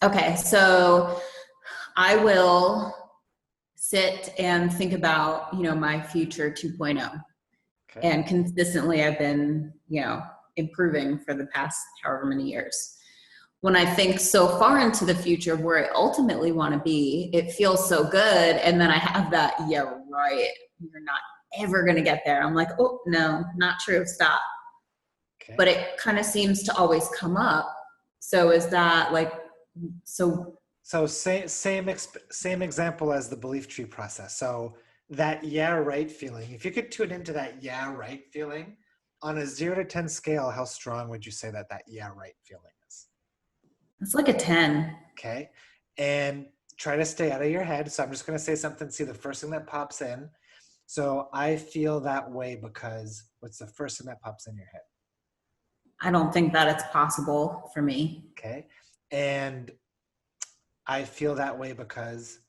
Okay, so I will sit and think about, my future 2.0. Okay. And consistently I've been, improving for the past however many years. When I think so far into the future of where I ultimately want to be, it feels so good. And then I have that, yeah, right, you're not ever going to get there. I'm like, oh, no, not true, stop. Okay. But it kind of seems to always come up. So is that like, so So same example as the belief tree process. So that yeah, right feeling, if you could tune into that yeah, right feeling on a 0 to 10 scale, how strong would you say that yeah, right feeling is? it's like a 10. Okay. And try to stay out of your head. So I'm just going to say something, see the first thing that pops in. So I feel that way because what's the first thing that pops in your head? I don't think that it's possible for me. Okay. And I feel that way because,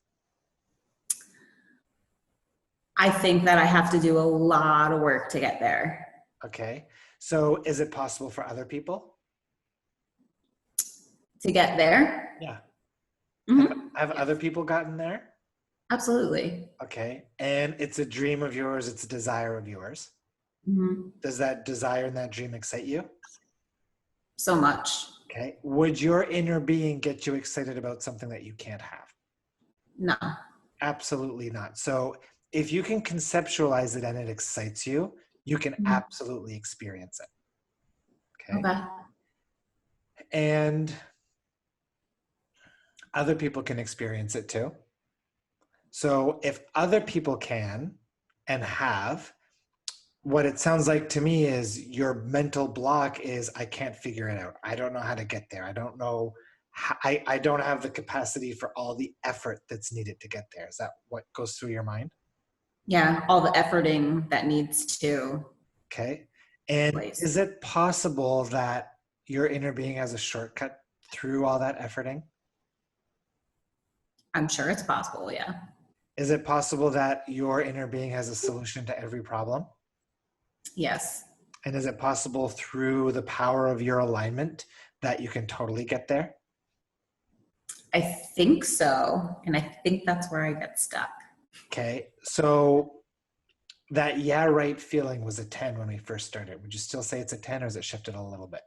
I think that I have to do a lot of work to get there. okay. So is it possible for other people? To get there? Yeah. Mm-hmm. Have Yes, other people gotten there? absolutely. Okay. And it's a dream of yours, it's a desire of yours. Mm-hmm. Does that desire and that dream excite you? So much. Okay. Would your inner being get you excited about something that you can't have? No. Absolutely not. So if you can conceptualize it and it excites you, you can Mm-hmm. absolutely experience it. Okay. Okay. And other people can experience it too. So if other people can and have, what it sounds like to me is your mental block is I can't figure it out. I don't know how to get there. I don't know. I don't have the capacity for all the effort that's needed to get there. Is that what goes through your mind? Yeah, all the efforting that needs to Okay. take And place. is it possible that your inner being has a shortcut through all that efforting? I'm sure it's possible, yeah. Is it possible that your inner being has a solution to every problem? Yes. And is it possible through the power of your alignment that you can totally get there? I think so. And I think that's where I get stuck. Okay. So that yeah, right feeling was a 10 when we first started. Would you still say it's a 10 or has it shifted a little bit?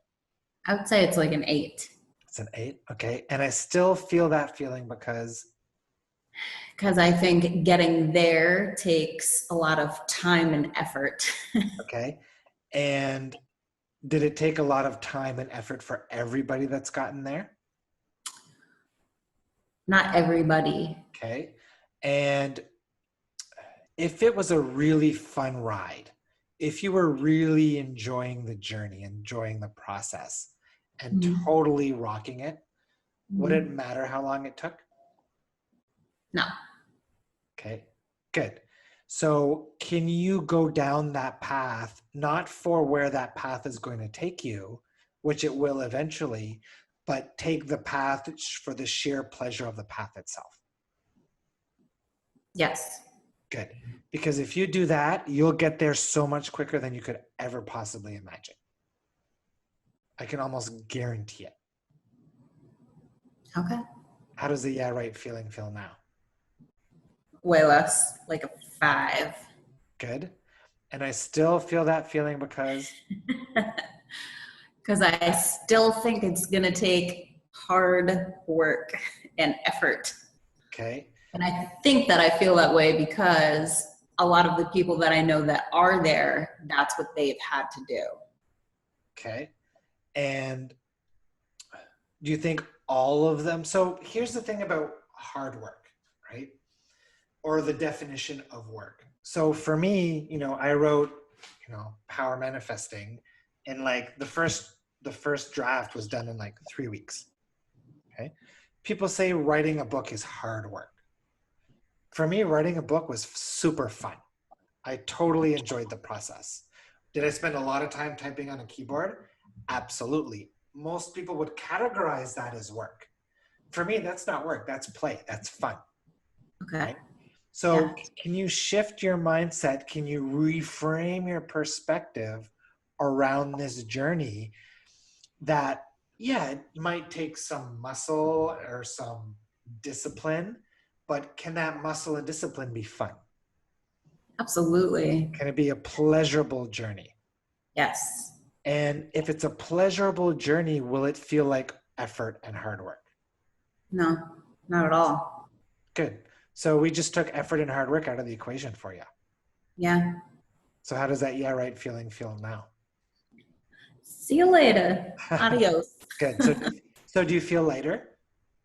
I would say it's like an 8. It's an 8. Okay. And I still feel that feeling because, Because I think getting there takes a lot of time and effort. okay. And did it take a lot of time and effort for everybody that's gotten there? Not everybody. Okay. And if it was a really fun ride, if you were really enjoying the journey, enjoying the process, and Mm-hmm. totally rocking it, would it Mm-hmm. matter how long it took? No. Okay, good. So can you go down that path, not for where that path is going to take you, which it will eventually, but take the path for the sheer pleasure of the path itself? Yes. Good. Because if you do that, you'll get there so much quicker than you could ever possibly imagine. I can almost guarantee it. Okay. How does the yeah, right feeling feel now? Way less, like a 5. Good. And I still feel that feeling because, Because I still think it's going to take hard work and effort. okay, And I think that I feel that way because a lot of the people that I know that are there, that's what they've had to do. okay. And do you think all of them? So here's the thing about hard work, right? Or the definition of work. So for me, I wrote, power manifesting, and like the first draft was done in like 3 weeks. Okay. People say writing a book is hard work. For me, writing a book was super fun. I totally enjoyed the process. Did I spend a lot of time typing on a keyboard? Absolutely. Most people would categorize that as work. For me, that's not work. That's play. That's fun. Okay. Right? Yeah. So can you shift your mindset? Can you reframe your perspective around this journey that Yeah, it might take some muscle or some discipline, but can that muscle and discipline be fun? Absolutely. Can it be a pleasurable journey? Yes. And if it's a pleasurable journey, will it feel like effort and hard work? No, not at all. Good. So we just took effort and hard work out of the equation for you. Yeah. So how does that yeah right feeling feel now? See you later. Adios. Good. So do you feel lighter?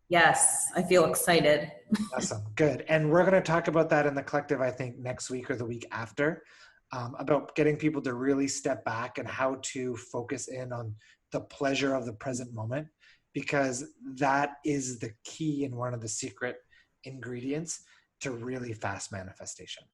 Yes, I feel excited. Awesome. Good. And we're going to talk about that in the collective, I think, next week or the week after, about getting people to really step back and how to focus in on the pleasure of the present moment, because that is the key and one of the secret ingredients to really fast manifestation.